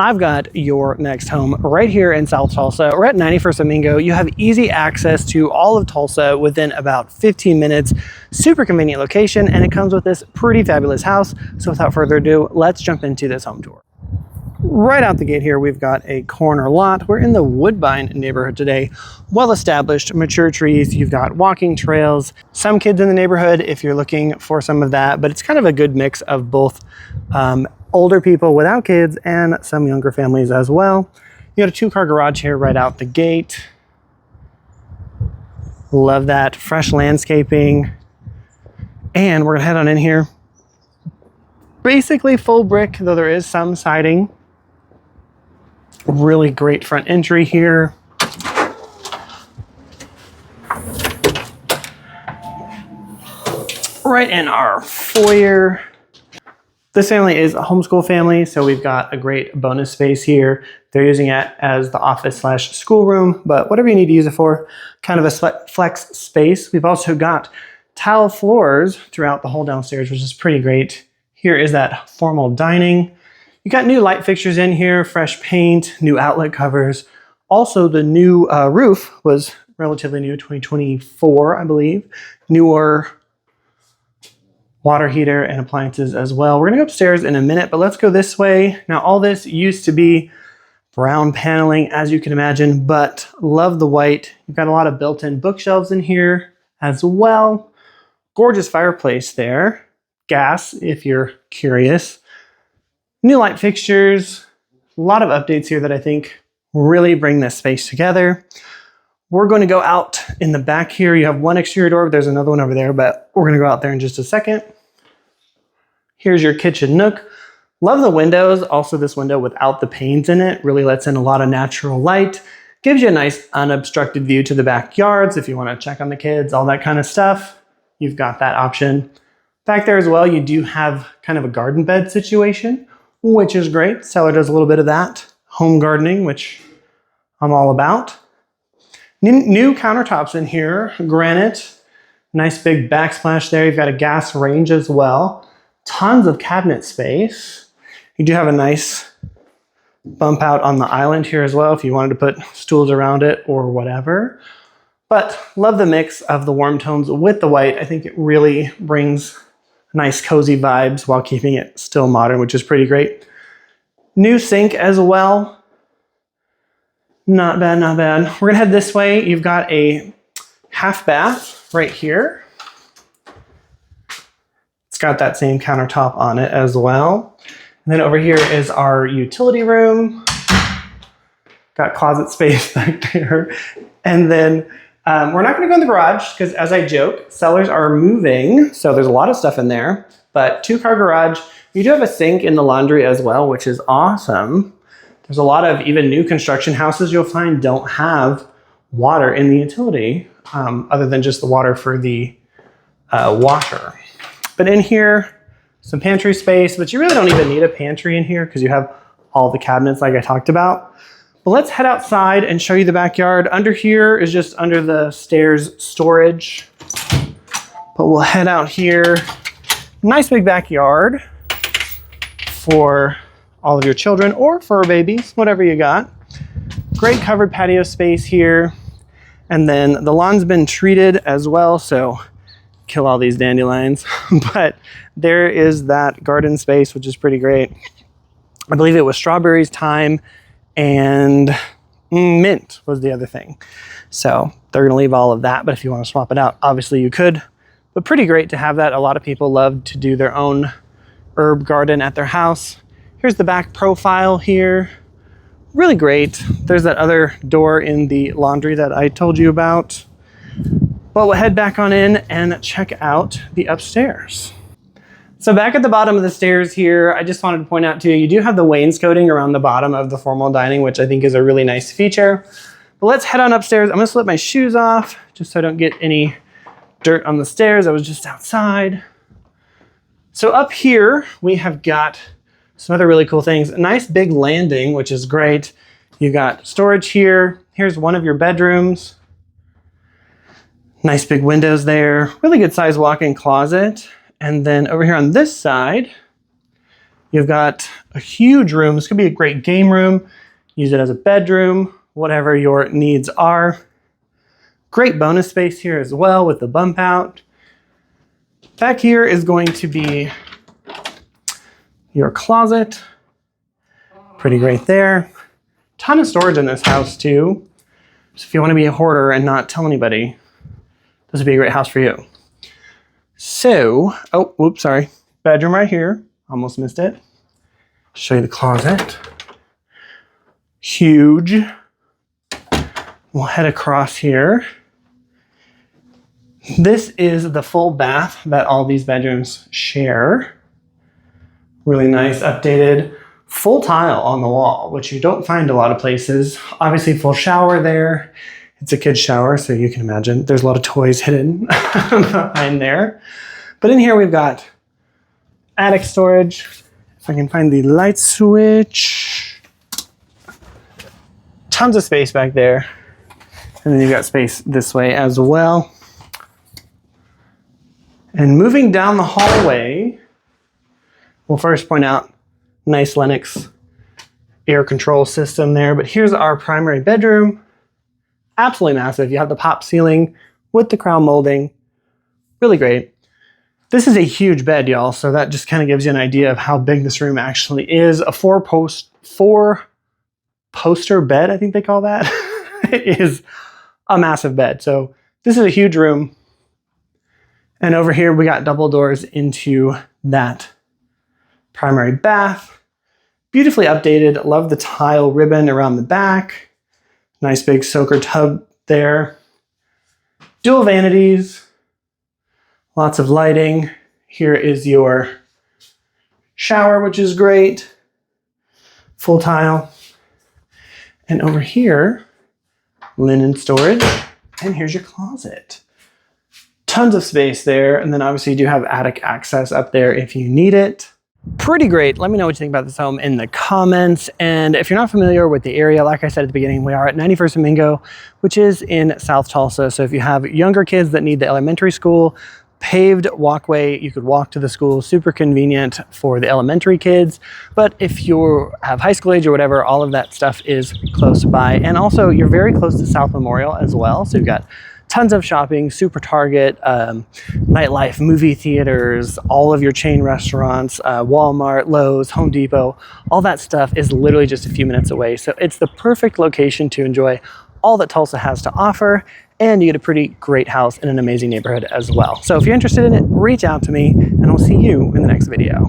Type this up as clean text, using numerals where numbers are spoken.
I've got your next home right here in South Tulsa. We're at 91st and Mingo. You have easy access to all of Tulsa within about 15 minutes. Super convenient location, and it comes with this pretty fabulous house. So without further ado, let's jump into this home tour. Right out the gate here, we've got a corner lot. We're in the Woodbine neighborhood today. Well-established, mature trees. You've got walking trails, some kids in the neighborhood if you're looking for some of that, but it's kind of a good mix of both older people without kids and some younger families as well. You got a 2-car garage here right out the gate. Love that. Fresh landscaping. And we're gonna head on in here. Basically full brick, though there is some siding. Really great front entry here. Right in our foyer. This family is a homeschool family, so we've got a great bonus space here. They're using it as the office / schoolroom, but whatever you need to use it for, kind of a flex space. We've also got tile floors throughout the whole downstairs, which is pretty great. Here is that formal dining. You got new light fixtures in here, fresh paint, new outlet covers. Also, the new roof was relatively new, 2024, I believe. Newer water heater and appliances as well. We're gonna go upstairs in a minute, but let's go this way. Now, all this used to be brown paneling, as you can imagine, but love the white. You've got a lot of built-in bookshelves in here as well. Gorgeous fireplace there. Gas, if you're curious. New light fixtures. A lot of updates here that I think really bring this space together. We're going to go out in the back here. You have one exterior door, but there's another one over there, but we're going to go out there in just a second. Here's your kitchen nook. Love the windows. Also, this window without the panes in it really lets in a lot of natural light. Gives you a nice unobstructed view to the backyards if you want to check on the kids, all that kind of stuff. You've got that option. Back there as well, you do have kind of a garden bed situation, which is great. Seller does a little bit of that. Home gardening, which I'm all about. New countertops in here, granite. Nice big backsplash there. You've got a gas range as well. Tons of cabinet space. You do have a nice bump out on the island here as well if you wanted to put stools around it or whatever. But love the mix of the warm tones with the white. I think it really brings nice cozy vibes while keeping it still modern, which is pretty great. New sink as well. Not bad, not bad. We're gonna head this way. You've got a half bath right here. It's got that same countertop on it as well. And then over here is our utility room. Got closet space back there. And then we're not gonna go in the garage because, as I joke, sellers are moving. So there's a lot of stuff in there, but 2-car garage. You do have a sink in the laundry as well, which is awesome. There's a lot of even new construction houses you'll find don't have water in the utility other than just the water for the washer. But in here, some pantry space, but you really don't even need a pantry in here because you have all the cabinets like I talked about. But let's head outside and show you the backyard. Under here is just under the stairs storage. But we'll head out here. Nice big backyard for all of your children or fur babies, whatever you got. Great covered patio space here. And then the lawn's been treated as well, so kill all these dandelions. But there is that garden space, which is pretty great. I believe it was strawberries, thyme, and mint was the other thing. So they're gonna leave all of that, but if you wanna swap it out, obviously you could. But pretty great to have that. A lot of people love to do their own herb garden at their house. Here's the back profile here. Really great. There's that other door in the laundry that I told you about. But we'll head back on in and check out the upstairs. So back at the bottom of the stairs here, I just wanted to point out to you, you do have the wainscoting around the bottom of the formal dining, which I think is a really nice feature. But let's head on upstairs. I'm gonna slip my shoes off just so I don't get any dirt on the stairs. I was just outside. So up here, we have got some other really cool things. A nice big landing, which is great. You got storage here. Here's one of your bedrooms. Nice big windows there. Really good size walk-in closet. And then over here on this side, You've got a huge room. This could be a great game room. Use it as a bedroom, whatever your needs are. Great bonus space here as well with the bump out. Back here is going to be your closet. Pretty great there. Ton of storage in this house too. So if you want to be a hoarder and not tell anybody, this would be a great house for you. So, oh, whoops, sorry. Bedroom right here. Almost missed it. Show you the closet. Huge. We'll head across here. This is the full bath that all these bedrooms share. Really nice, updated, full tile on the wall, which you don't find a lot of places. Obviously full shower there. It's a kid's shower, so you can imagine there's a lot of toys hidden behind there. But in here we've got attic storage. If I can find the light switch. Tons of space back there. And then you've got space this way as well. And moving down the hallway, we'll first point out nice Lennox air control system there. But here's our primary bedroom. Absolutely massive. You have the pop ceiling with the crown molding. Really great. This is a huge bed, y'all, so that just kind of gives you an idea of how big this room actually is. A four poster bed, I think they call that. It is a massive bed. So this is a huge room. And over here, we got double doors into that primary bath. Beautifully updated. Love the tile ribbon around the back. Nice big soaker tub there. Dual vanities. Lots of lighting. Here is your shower, which is great. Full tile. And over here, linen storage. And here's your closet. Tons of space there. And then obviously you do have attic access up there if you need it. Pretty great. Let me know what you think about this home in the comments. And if you're not familiar with the area, like I said at the beginning, we are at 91st and Mingo, which is in South Tulsa. So if you have younger kids that need the elementary school, paved walkway, you could walk to the school, super convenient for the elementary kids. But if you have high school age or whatever, all of that stuff is close by. And also you're very close to South Memorial as well. So you've got tons of shopping, super Target, nightlife, movie theaters, all of your chain restaurants, Walmart, Lowe's, Home Depot, all that stuff is literally just a few minutes away. So it's the perfect location to enjoy all that Tulsa has to offer, and you get a pretty great house in an amazing neighborhood as well. So if you're interested in it, reach out to me, and I'll see you in the next video.